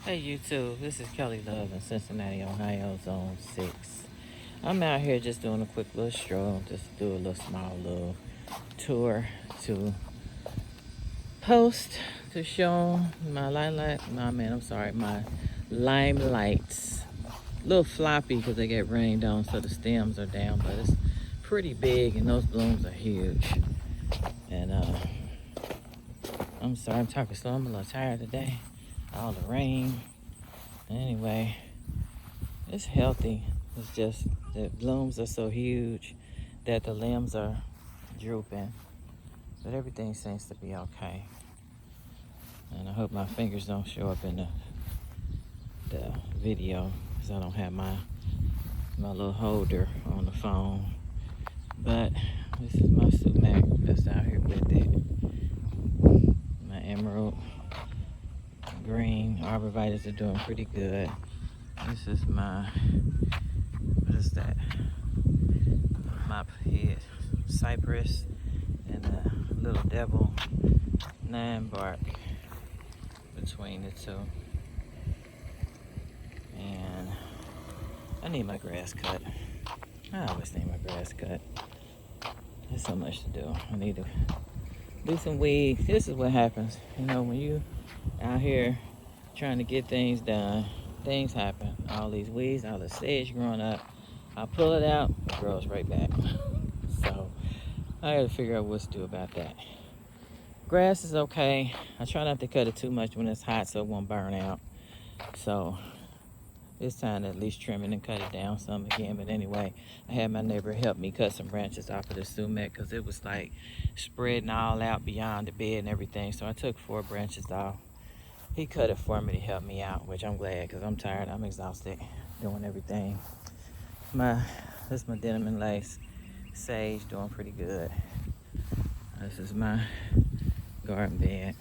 Hey YouTube, this is Kelly Love in Cincinnati, Ohio Zone 6. I'm out here just doing a quick little stroll, just do a little small little tour to post to show my my lime lights. A little floppy because they get rained on so the stems are down, but it's pretty big and those blooms are huge. And I'm sorry I'm talking slow, I'm a little tired today. All the rain. Anyway, it's healthy. It's just the blooms are so huge that the limbs are drooping. But everything seems to be okay. And I hope my fingers don't show up in the video because I don't have my little holder on the phone. But this is my sumac that's out here with it. My emerald green arborvitaes are doing pretty good. This is my, what is that? Mop head cypress and a little devil 9 bark between the two. And I need my grass cut. I always need my grass cut. There's so much to do. I need to do some weeds. This is what happens, you know, when you out here trying to get things done, things happen. All these weeds, all the sage growing up, I pull it out, it grows right back. So I gotta figure out what to do about that. Grass is okay. I try not to cut it too much when it's hot so it won't burn out. So it's time to at least trim it and cut it down some again. But anyway, I had my neighbor help me cut some branches off of the sumac because it was like spreading all out beyond the bed and everything. So I took 4 branches off. He cut it for me to help me out, which I'm glad because I'm tired. I'm exhausted doing everything. This is my denim and lace sage doing pretty good. This is my garden bed.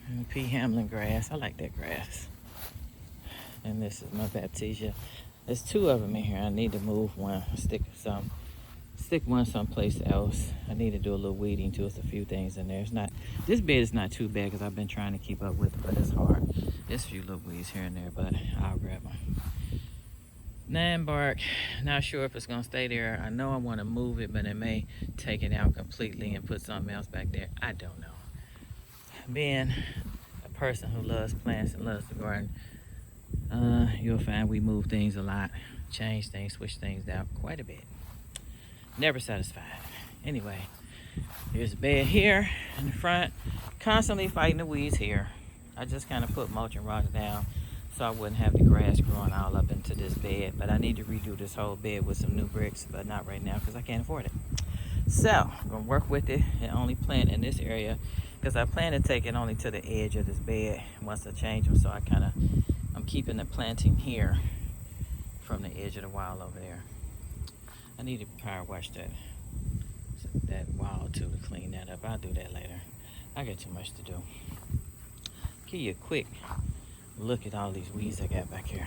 And P. Hamlin grass. I like that grass. And this is my baptisia. There's 2 of them in here. I need to move one, stick one someplace else. I need to do a little weeding too. There's a few things in there. This bed is not too bad because I've been trying to keep up with it, but it's hard. There's a few little weeds here and there, but I'll grab them. 9 bark, not sure if it's gonna stay there. I know I want to move it, but it may take it out completely and put something else back there. I don't know. Being a person who loves plants and loves the garden, you'll find we move things a lot, change things, switch things out quite a bit. Never satisfied. Anyway, here's a bed here in the front. Constantly fighting the weeds here. I just kind of put mulching rocks down so I wouldn't have the grass growing all up into this bed. But I need to redo this whole bed with some new bricks, but not right now because I can't afford it. So I'm gonna work with it and only plant in this area because I plan to take it only to the edge of this bed once I change them. So I'm keeping the planting here from the edge of the wall over there. I need to power wash that wall too to clean that up. I'll do that later. I got too much to do. Give you a quick look at all these weeds I got back here.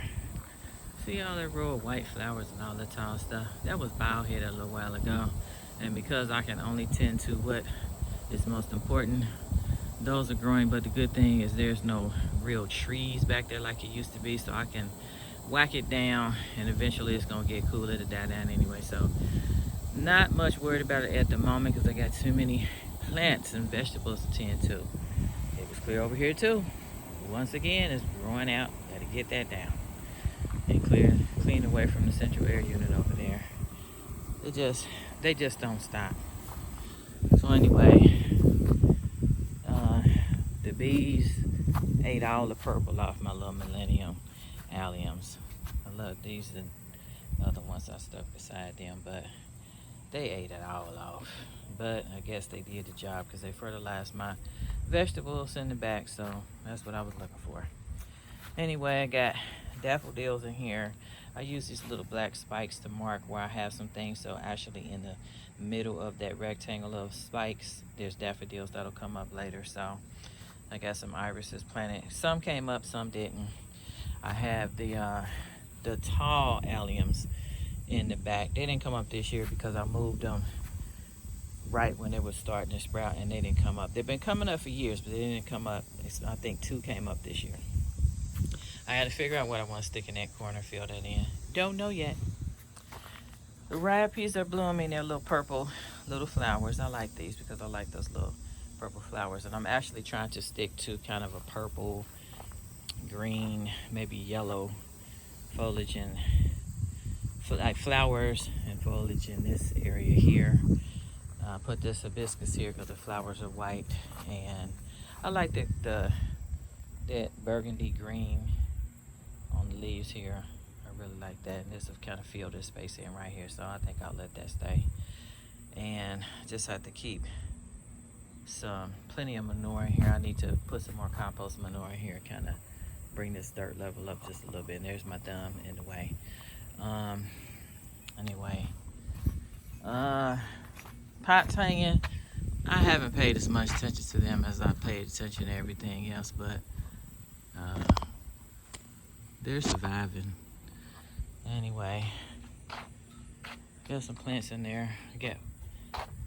See all that row of white flowers and all that tall stuff? That was bowhead a little while ago. And because I can only tend to what is most important, those are growing. But the good thing is there's no real trees back there like it used to be, so I can whack it down and eventually it's gonna get cooler to die down anyway. So not much worried about it at the moment because I got too many plants and vegetables to tend to. It was clear over here too. Once again, it's growing out. Gotta get that down and clean away from the central air unit over there. They just don't stop. So anyway, the bees ate all the purple off my little millennium alliums. I love these and other ones I stuck beside them, but they ate it all off. But I guess they did the job because they fertilized my vegetables in the back, so that's what I was looking for. Anyway, I got daffodils in here. I use these little black spikes to mark where I have some things, so actually in the middle of that rectangle of spikes, there's daffodils that'll come up later. So I got some irises planted. Some came up, some didn't. I have the tall alliums in the back. They didn't come up this year because I moved them right when they were starting to sprout, and they didn't come up. They've been coming up for years, but they didn't come up. I think 2 came up this year. I had to figure out what I want to stick in that corner, fill that in. Don't know yet. The rapies are blooming. They're little purple little flowers. I like these because I like those little purple flowers. And I'm actually trying to stick to kind of a purple, green, maybe yellow foliage and like flowers and foliage in this area here. Put this hibiscus here because the flowers are white, and I like that burgundy green on the leaves here. I really like that, and this will kind of fill this space in right here, so I think I'll let that stay. And just have to keep plenty of manure in here. I need to put some more compost manure in here, kind of bring this dirt level up just a little bit. And there's my thumb in the way. Anyway, pots hanging. I haven't paid as much attention to them as I paid attention to everything else, but they're surviving. Anyway, got some plants in there.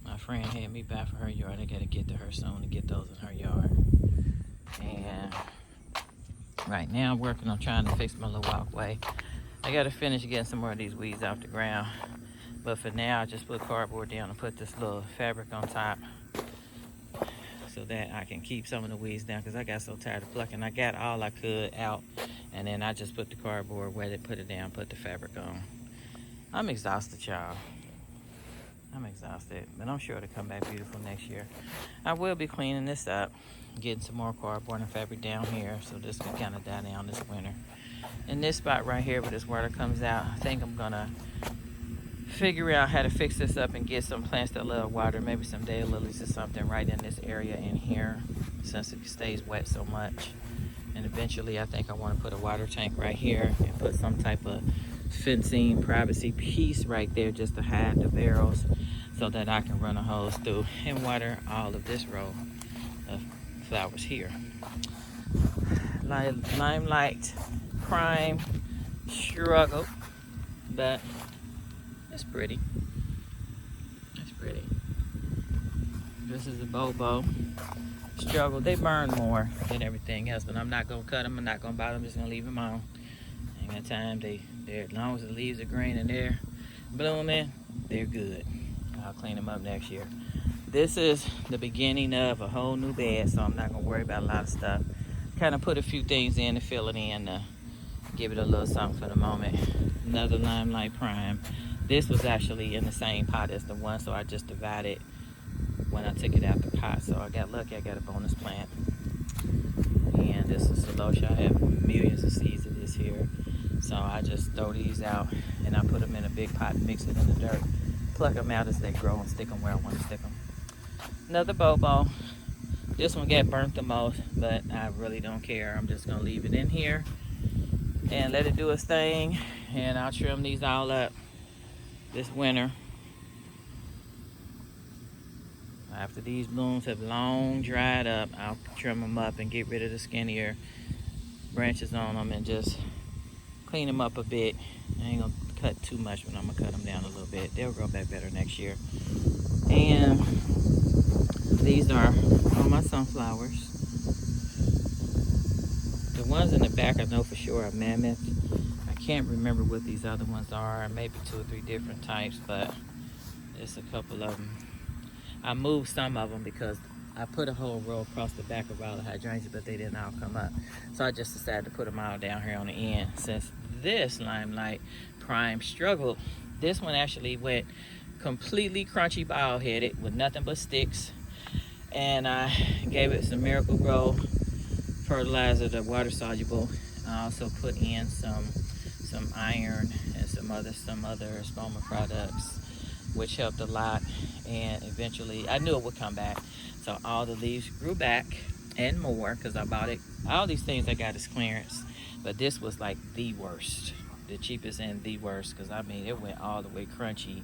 My friend had me back for her yard. I gotta get to her soon to get those in her yard. And right now I'm working on trying to fix my little walkway. I gotta finish getting some more of these weeds off the ground. But for now, I just put cardboard down and put this little fabric on top so that I can keep some of the weeds down, because I got so tired of plucking. I got all I could out, and then I just put the cardboard, wet it, put it down, put the fabric on. I'm exhausted, y'all. I'm exhausted, but I'm sure it'll come back beautiful next year. I will be cleaning this up, getting some more cardboard and fabric down here, so this can kind of die down this winter. In this spot right here where this water comes out, I think I'm gonna figure out how to fix this up and get some plants that love water, maybe some daylilies or something right in this area in here, since it stays wet so much. And eventually I think I want to put a water tank right here and put some type of fencing privacy piece right there just to hide the barrels, so that I can run a hose through and water all of this row of flowers here. Limelight Prime struggle, but it's pretty. It's pretty. This is a Bobo struggle. They burn more than everything else, but I'm not gonna cut them. I'm not gonna bother them. I'm just gonna leave them on. Ain't got time. They're as long as the leaves are green and they're blooming, they're good. I'll clean them up next year. This is the beginning of a whole new bed, so I'm not gonna worry about a lot of stuff. Kind of put a few things in to fill it in, to give it a little something for the moment. Another Limelight Prime. This was actually in the same pot as the one, so I just divided when I took it out the pot. So I got lucky, I got a bonus plant. And this is Celosia. I have millions of seeds of this here. So I just throw these out and I put them in a big pot and mix it in the dirt. Pluck them out as they grow and stick them where I want to stick them. Another Bobo. This one got burnt the most, but I really don't care. I'm just gonna leave it in here and let it do its thing. And I'll trim these all up this winter. After these blooms have long dried up, I'll trim them up and get rid of the skinnier branches on them and just clean them up a bit. I ain't gonna cut too much, but I'm gonna cut them down a little bit. They'll grow back better next year. And these are all my sunflowers. The ones in the back I know for sure are mammoth. I can't remember what these other ones are. Maybe 2 or 3 different types, but it's a couple of them. I moved some of them because I put a whole row across the back of all the hydrangeas, but they didn't all come up. So I just decided to put them all down here on the end. Since this Limelight Prime struggled, this one actually went completely crunchy bald-headed with nothing but sticks. And I gave it some Miracle Grow fertilizer, the water soluble. I also put in some iron and some other Spoma products, which helped a lot. And eventually I knew it would come back, so all the leaves grew back and more, because I bought it. All these things I got as clearance, but this was like the worst, the cheapest and the worst, because I mean it went all the way crunchy,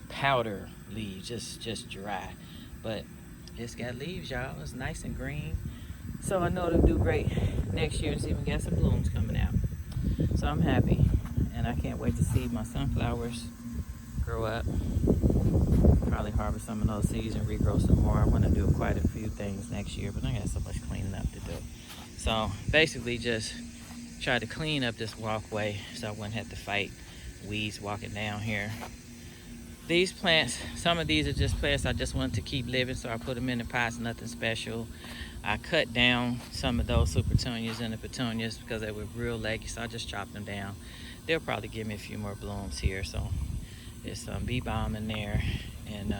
powder leaves, just dry. But it's got leaves, y'all. It's nice and green, so I know it'll do great next year. It's even got some blooms coming out, so I'm happy. And I can't wait to see my sunflowers grow up. Probably harvest some of those seeds and regrow some more. I want to do quite a few things next year, but I got so much cleaning up to do. So basically just try to clean up this walkway so I wouldn't have to fight weeds walking down here. These plants, some of these are just plants I just wanted to keep living, so I put them in the pots, nothing special. I cut down some of those super petunias and the petunias because they were real leggy, so I just chopped them down. They'll probably give me a few more blooms here, so there's some bee balm in there and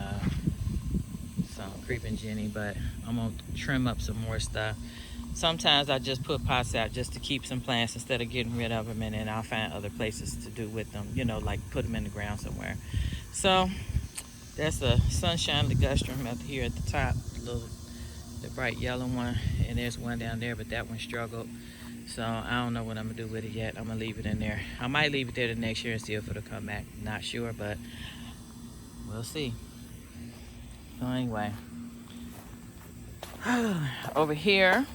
some creeping jenny, but I'm gonna trim up some more stuff. Sometimes I just put pots out just to keep some plants instead of getting rid of them, and then I'll find other places to do with them, you know, like put them in the ground somewhere. So that's a sunshine ligustrum up here at the top, the bright yellow one, and there's one down there, but that one struggled. So I don't know what I'm gonna do with it yet. I'm gonna leave it in there. I might leave it there the next year and see if it'll come back. Not sure, but we'll see. So anyway, over here,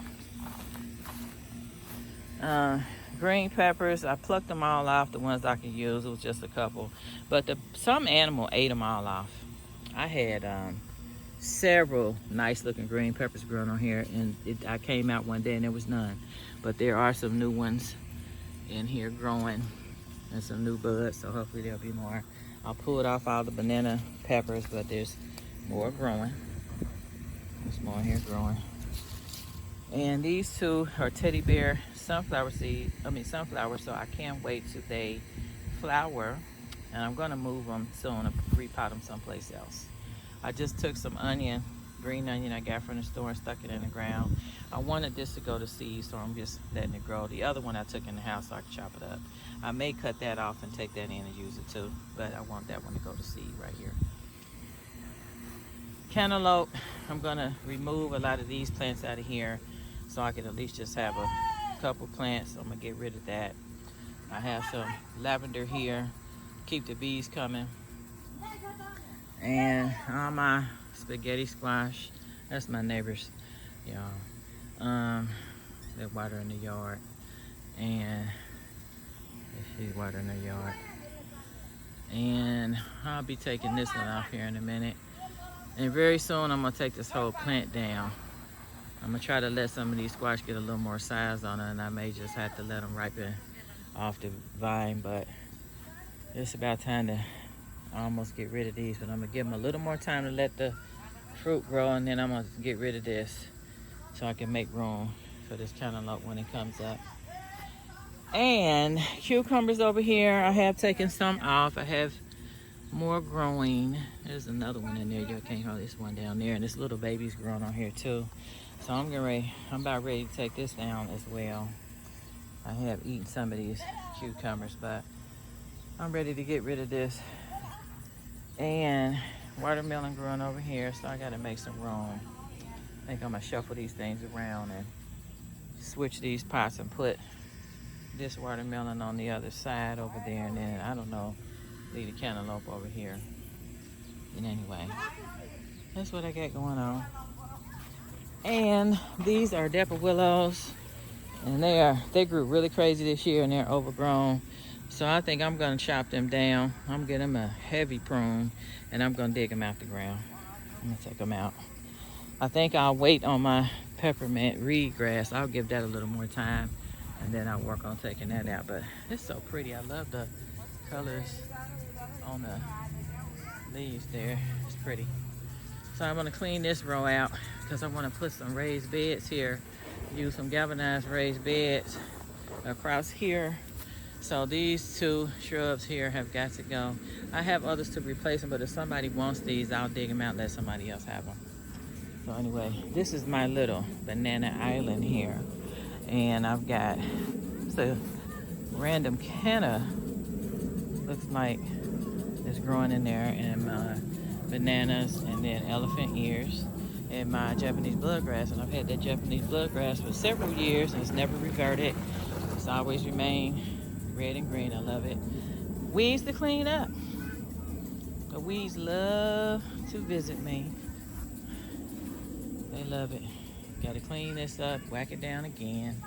green peppers, I plucked them all off, the ones I could use. It was just a couple, but some animal ate them all off. I had several nice looking green peppers growing on here, and I came out one day and there was none, but there are some new ones in here growing and some new buds, so hopefully there'll be more. I'll pull it off all the banana peppers, but there's more growing. There's more here growing. And these two are teddy bear sunflowers, so I can't wait till they flower, and I'm gonna move them soon and repot them someplace else. I just took some green onion I got from the store and stuck it in the ground. I wanted this to go to seed, so I'm just letting it grow. The other one I took in the house so I could chop it up. I may cut that off and take that in and use it too, but I want that one to go to seed right here. Cantaloupe, I'm gonna remove a lot of these plants out of here so I could at least just have a couple plants. So I'm gonna get rid of that. I have some lavender here, keep the bees coming. And all my spaghetti squash, that's my neighbors, y'all. They're watering the yard, and she's watering the yard. And I'll be taking this one off here in a minute. And very soon I'm gonna take this whole plant down. I'm gonna try to let some of these squash get a little more size on it, and I may just have to let them ripen off the vine, but it's about time to almost get rid of these. But I'm gonna give them a little more time to let the fruit grow, and then I'm gonna get rid of this so I can make room for this cantaloupe when it comes up. And cucumbers over here, I have taken some off. I have more growing. There's another one in there. You can't hold this one down there, and this little baby's growing on here too. So I'm about ready to take this down as well. I have eaten some of these cucumbers, but I'm ready to get rid of this. And watermelon growing over here, so I gotta make some room. I think I'm gonna shuffle these things around and switch these pots and put this watermelon on the other side over there, and then I don't know, leave the cantaloupe over here. And anyway, that's what I got going on. And these are willows, and they grew really crazy this year, and they're overgrown. So I think I'm gonna chop them down. I'm getting them a heavy prune, and I'm gonna dig them out the ground. I'm gonna take them out. I think I'll wait on my peppermint reed grass. I'll give that a little more time, and then I'll work on taking that out. But it's so pretty. I love the colors on the leaves there. It's pretty. So I'm gonna clean this row out because I wanna put some raised beds here. Use some galvanized raised beds across here. So these two shrubs here have got to go. I have others to replace them, but if somebody wants these, I'll dig them out and let somebody else have them. So anyway, this is my little banana island here. And I've got the random canna, looks like it's growing in there, and my bananas, and then elephant ears, and my Japanese bloodgrass. And I've had that Japanese bloodgrass for several years, and it's never reverted. It's always remained red and green. I love it. Weeds to clean up. The weeds love to visit me. They love it. Got to clean this up, whack it down again.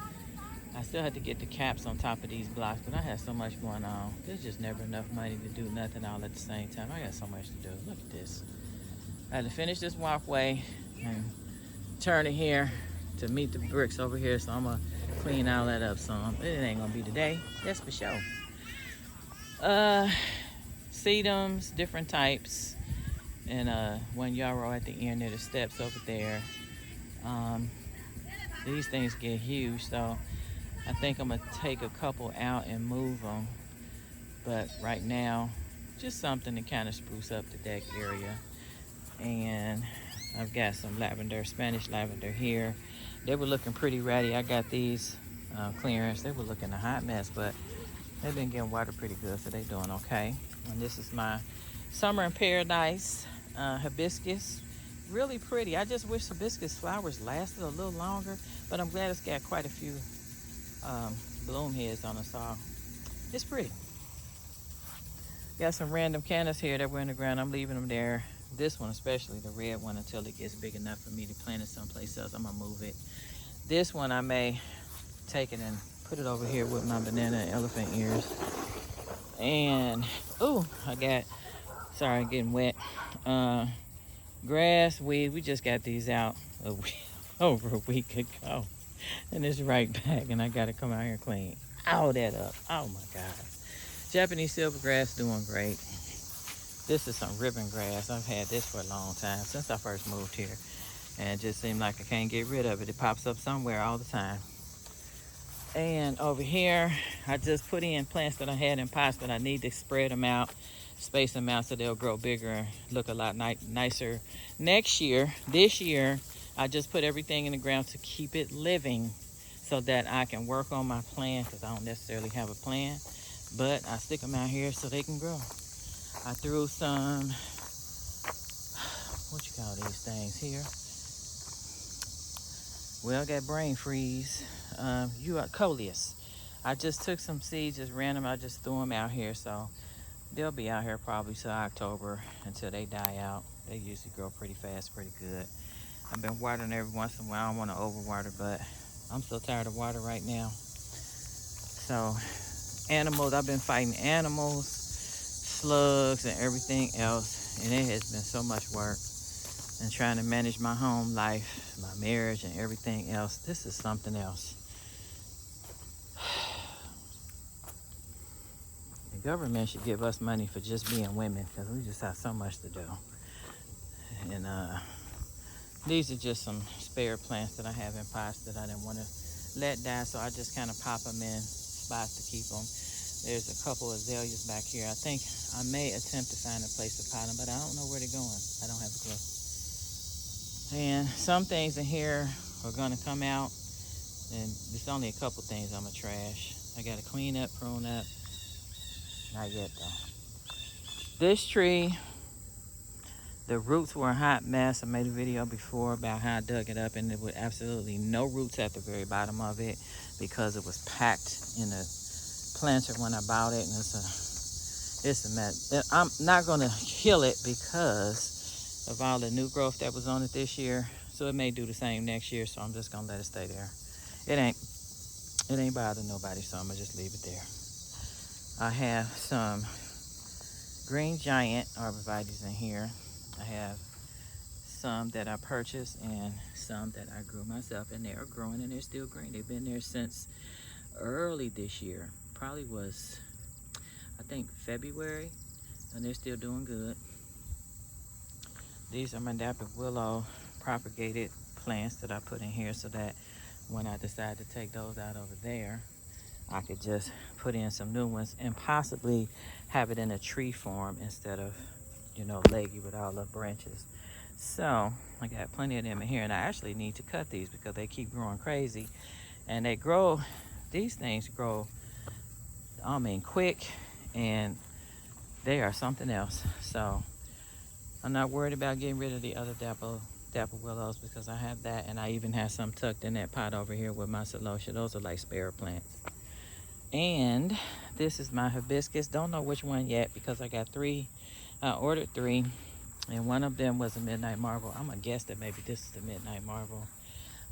I still had to get the caps on top of these blocks, but I had so much going on. There's just never enough money to do nothing all at the same time. I got so much to do. Look at this. I had to finish this walkway and turn it here to meet the bricks over here, so I'm gonna clean all that up some. It ain't gonna be today, that's for sure. Sedums, different types, and one yarrow at the end of the steps over there. These things get huge, so I think I'm gonna take a couple out and move them. But right now, just something to kind of spruce up the deck area. And I've got some lavender, Spanish lavender here. They were looking pretty ratty. I got these clearance. They were looking a hot mess, but they've been getting water pretty good, so they're doing okay. And this is my Summer in Paradise hibiscus. Really pretty. I just wish hibiscus flowers lasted a little longer, but I'm glad it's got quite a few bloom heads on it, so it's pretty. Got some random cannas here that were in the ground. I'm leaving them there. This one, especially the red one, until it gets big enough for me to plant it someplace else. I'm gonna move it. This one I may take it and put it over here with my banana and elephant ears. And oh, sorry, getting wet. Grass, weed. We just got these out over a week ago, and it's right back. And I gotta come out here and clean all that up. Oh my God. Japanese silvergrass doing great. This is some ribbon grass. I've had this for a long time, since I first moved here. And it just seemed like I can't get rid of it. It pops up somewhere all the time. And over here, I just put in plants that I had in pots, but I need to spread them out, space them out so they'll grow bigger and look a lot nicer next year. This year, I just put everything in the ground to keep it living so that I can work on my plan, because I don't necessarily have a plan, but I stick them out here so they can grow. I threw some, what you call these things here? Well, I got brain freeze. You are Coleus. I just took some seeds, just random. I just threw them out here, so they'll be out here probably till October until they die out. They usually grow pretty fast, pretty good. I've been watering every once in a while. I don't want to overwater, but I'm so tired of water right now. So, animals, I've been fighting animals, slugs, and everything else, and it has been so much work. And trying to manage my home life, my marriage, and everything else. This is something else. The government should give us money for just being women, because we just have so much to do. And these are just some spare plants that I have in pots that I didn't want to let die, so I just kind of pop them in spots to keep them. There's a couple of azaleas back here. I think I may attempt to find a place to pot them, but I don't know where they're going. I don't have a clue. And some things in here are gonna come out, and there's only a couple things I'm gonna trash. I gotta clean up, prune up. Not yet though. This tree, the roots were a hot mess. I made a video before about how I dug it up, and there were absolutely no roots at the very bottom of it because it was packed in a planter when I bought it, and it's a mess. I'm not gonna kill it because of all the new growth that was on it this year, so it may do the same next year, so I'm just gonna let it stay there. It ain't bothering nobody, so I'm gonna just leave it there. I have some green giant arborvitaes in here. I have some that I purchased and some that I grew myself, and they are growing and they're still green. They've been there since early this year. Probably was, I think, February, and they're still doing good. These are my Willow propagated plants that I put in here so that when I decide to take those out over there, I could just put in some new ones and possibly have it in a tree form instead of, you know, leggy with all the branches. So I got plenty of them in here, and I actually need to cut these because they keep growing crazy. And they grow, these things grow, I mean, quick, and they are something else. So I'm not worried about getting rid of the other dapple willows because I have that, and I even have some tucked in that pot over here with my celosia. Those are like spare plants. And this is my hibiscus. Don't know which one yet because I got three. I ordered three, and one of them was a midnight marble. I'm gonna guess that maybe this is the midnight marble.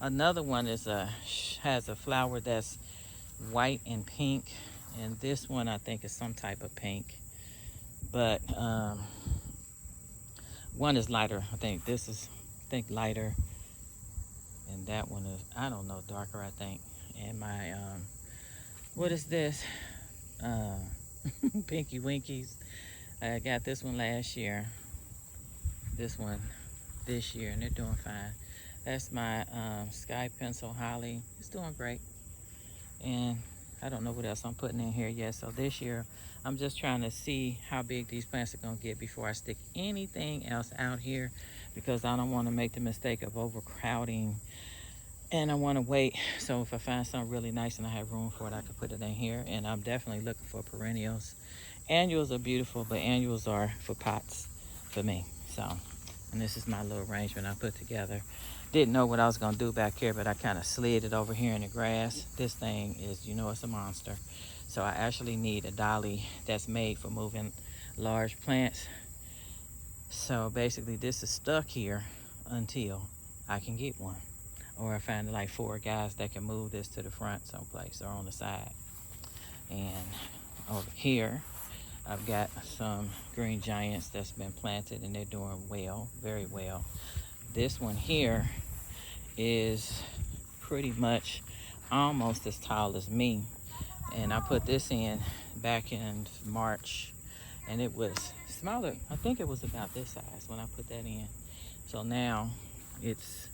Another one is has a flower that's white and pink, and this one I think is some type of pink, but one is lighter. I think this is lighter, and that one is, I don't know, darker, I think. And my what is this? Pinky Winkies. I got this one last year, this one this year, and they're doing fine. That's my Sky Pencil Holly. It's doing great. And I don't know what else I'm putting in here yet. So this year, I'm just trying to see how big these plants are gonna get before I stick anything else out here, because I don't want to make the mistake of overcrowding, and I want to wait. So if I find something really nice and I have room for it, I can put it in here. And I'm definitely looking for perennials. Annuals are beautiful, but annuals are for pots for me. So, and this is my little arrangement I put together. Didn't know what I was gonna do back here, but I kind of slid it over here in the grass. This thing is, you know, it's a monster. So I actually need a dolly that's made for moving large plants. So basically this is stuck here until I can get one. Or I find like 4 guys that can move this to the front someplace or on the side. And over here, I've got some green giants that's been planted, and they're doing well, very well. This one here is pretty much almost as tall as me. And I put this in back in March, and it was smaller. I think it was about this size when I put that in. So now it's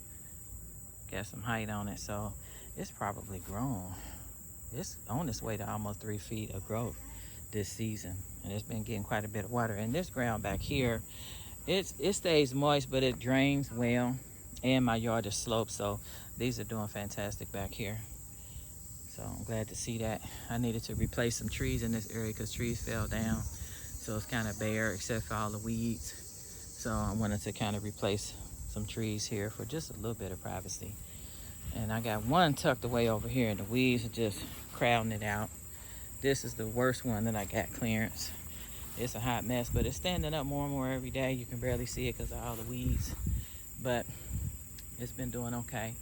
got some height on it, so it's probably grown. It's on its way to almost 3 feet of growth this season, and it's been getting quite a bit of water. And this ground back here, it stays moist, but it drains well, and my yard is sloped, so these are doing fantastic back here. So I'm glad to see that. I needed to replace some trees in this area because trees fell down, so it's kind of bare except for all the weeds. So I wanted to kind of replace some trees here for just a little bit of privacy. And I got one tucked away over here, and the weeds are just crowding it out. This is the worst one that I got clearance. It's a hot mess, but it's standing up more and more every day. You can barely see it because of all the weeds, but it's been doing okay.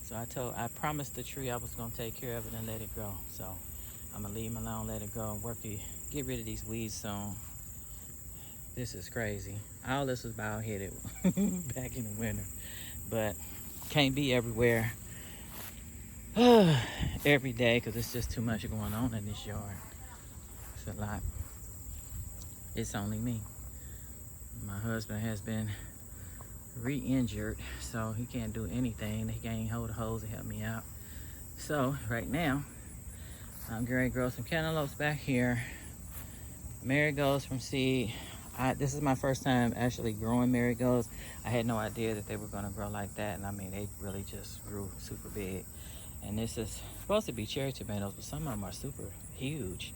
So I promised the tree I was gonna take care of it and let it grow. So I'm gonna leave him alone, let it grow, and work to get rid of these weeds soon. This is crazy. All this was bald-headed back in the winter, but can't be everywhere every day because it's just too much going on in this yard. It's a lot. It's only me. My husband has been re-injured, so he can't do anything. He can't hold a hose to help me out. So right now, I'm going to grow some cantaloupes back here. Marigolds from seed. This is my first time actually growing marigolds. I had no idea that they were going to grow like that, and I mean, they really just grew super big. And this is supposed to be cherry tomatoes, but some of them are super huge.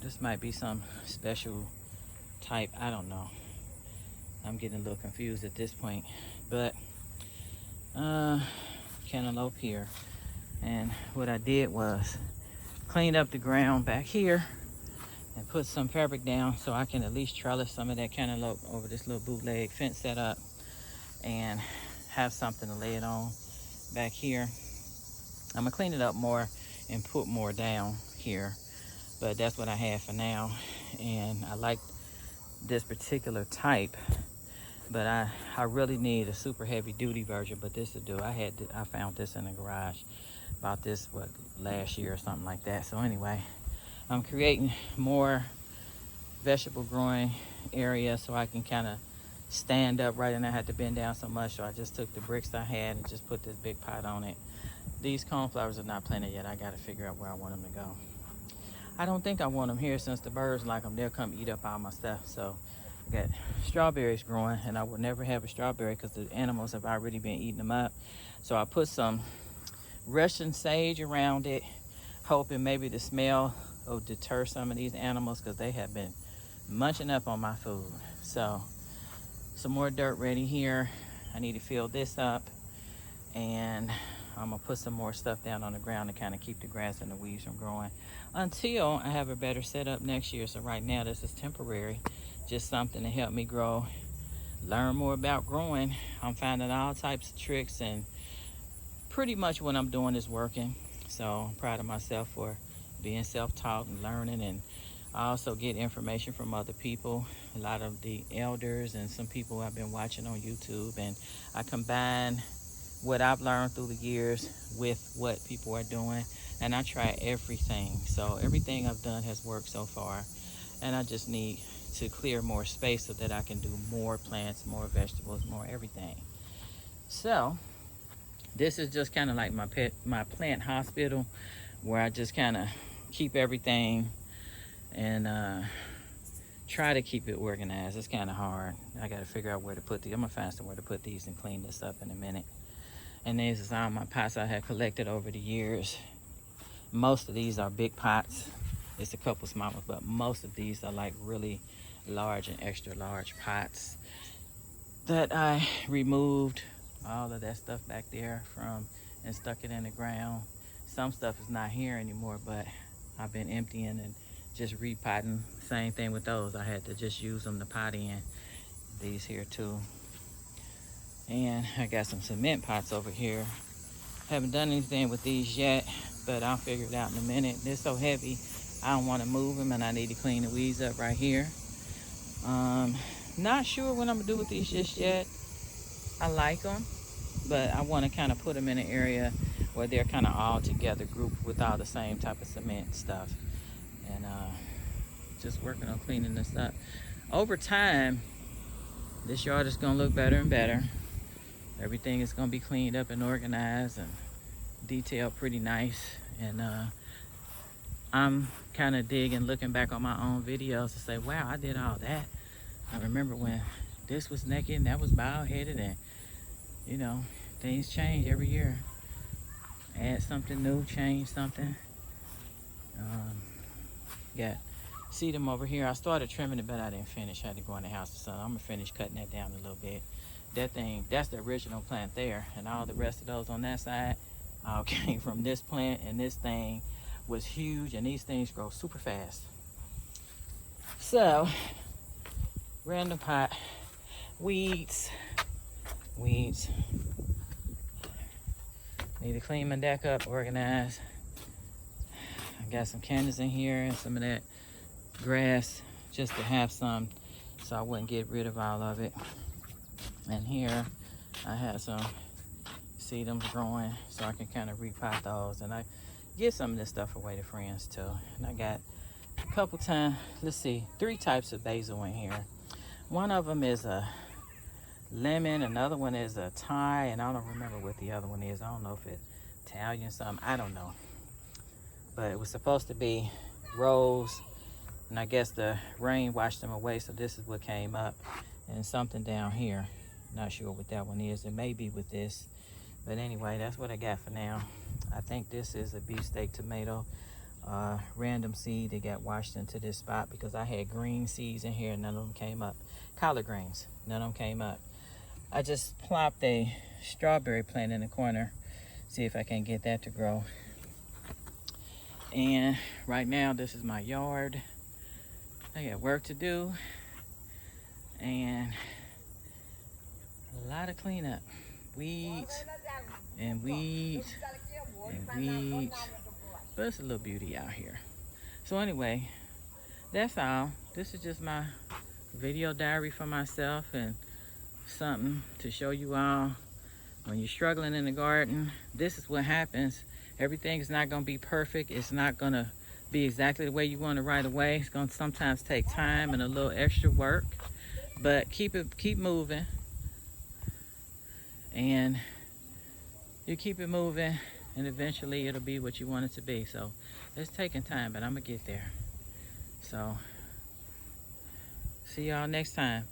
This might be some special type, I don't know. I'm getting a little confused at this point, but cantaloupe here. And what I did was clean up the ground back here and put some fabric down so I can at least trellis some of that cantaloupe over this little bootleg fence setup and have something to lay it on back here. I'm gonna clean it up more and put more down here, but that's what I have for now. And I like this particular type, but I really need a super heavy duty version, but this will do. I found this in the garage, bought this last year or something like that. So anyway, I'm creating more vegetable growing area so I can kind of stand up right, and I had to bend down so much, so I just took the bricks I had and just put this big pot on it. These cornflowers are not planted yet. I got to figure out where I want them to go. I don't think I want them here since the birds like them. They'll come eat up all my stuff. So I got strawberries growing, and I would never have a strawberry because the animals have already been eating them up. So I put some Russian sage around it, hoping maybe the smell will deter some of these animals because they have been munching up on my food. So some more dirt ready here. I need to fill this up, and I'm gonna put some more stuff down on the ground to kind of keep the grass and the weeds from growing until I have a better setup next year. So right now this is temporary, just something to help me grow, learn more about growing. I'm finding all types of tricks, and pretty much what I'm doing is working. So I'm proud of myself for being self-taught and learning, and I also get information from other people, a lot of the elders and some people I've been watching on YouTube, and I combine what I've learned through the years with what people are doing, and I try everything. So everything I've done has worked so far, and I just need to clear more space so that I can do more plants, more vegetables, more everything. So this is just kind of like my plant hospital, where I just kind of keep everything and try to keep it organized. It's kind of hard. I got to figure out where to put these. I'm gonna find somewhere to put these and clean this up in a minute. And these is all my pots I have collected over the years. Most of these are big pots. It's a couple small ones, but most of these are like really large and extra large pots that I removed all of that stuff back there from and stuck it in the ground. Some stuff is not here anymore, but I've been emptying and just repotting. Same thing with those. I had to just use them to pot in. These here too. And I got some cement pots over here. Haven't done anything with these yet, but I'll figure it out in a minute. They're so heavy, I don't want to move them, and I need to clean the weeds up right here. Not sure what I'm gonna do with these just yet. I like them, but I want to kind of put them in an area where they're kind of all together, grouped with all the same type of cement stuff. And just working on cleaning this up. Over time, this yard is gonna look better and better. Everything is gonna be cleaned up and organized and detailed pretty nice. And I'm kind of digging, looking back on my own videos to say, wow, I did all that. I remember when this was naked and that was bald-headed, and you know, things change every year. Add something new, change something. Got sedum over here. I started trimming it, but I didn't finish. I had to go in the house or something. I'm gonna finish cutting that down a little bit. That thing, that's the original plant there, and all the rest of those on that side all came from this plant, and this thing was huge, and these things grow super fast. So, random pot, weeds. Need to clean my deck up, organize. I got some candles in here and some of that grass just to have some, so I wouldn't get rid of all of it. And here I have some sedums growing, so I can kind of repot those, and I give some of this stuff away to friends too. And I got a couple times, let's see, 3 types of basil in here. One of them is a lemon, another one is a Thai, and I don't remember what the other one is. I don't know if it's Italian something, I don't know. But it was supposed to be rose, and I guess the rain washed them away, so this is what came up. And something down here, not sure what that one is. It may be with this, but anyway, that's what I got for now. I think this is a beefsteak tomato, random seed that got washed into this spot because I had green seeds in here and none of them came up. Collard greens, none of them came up. I just plopped a strawberry plant in the corner, see if I can get that to grow. And right now, this is my yard. I got work to do and a lot of cleanup. Weeds and weeds and weeds, but it's a little beauty out here. So anyway, that's all. This is just my video diary for myself, and something to show you all when you're struggling in the garden. This is what happens. Everything is not going to be perfect. It's not going to be exactly the way you want it right away. It's going to sometimes take time and a little extra work, but keep moving, and you keep it moving, and eventually it'll be what you want it to be. So it's taking time, but I'm gonna get there. So see y'all next time.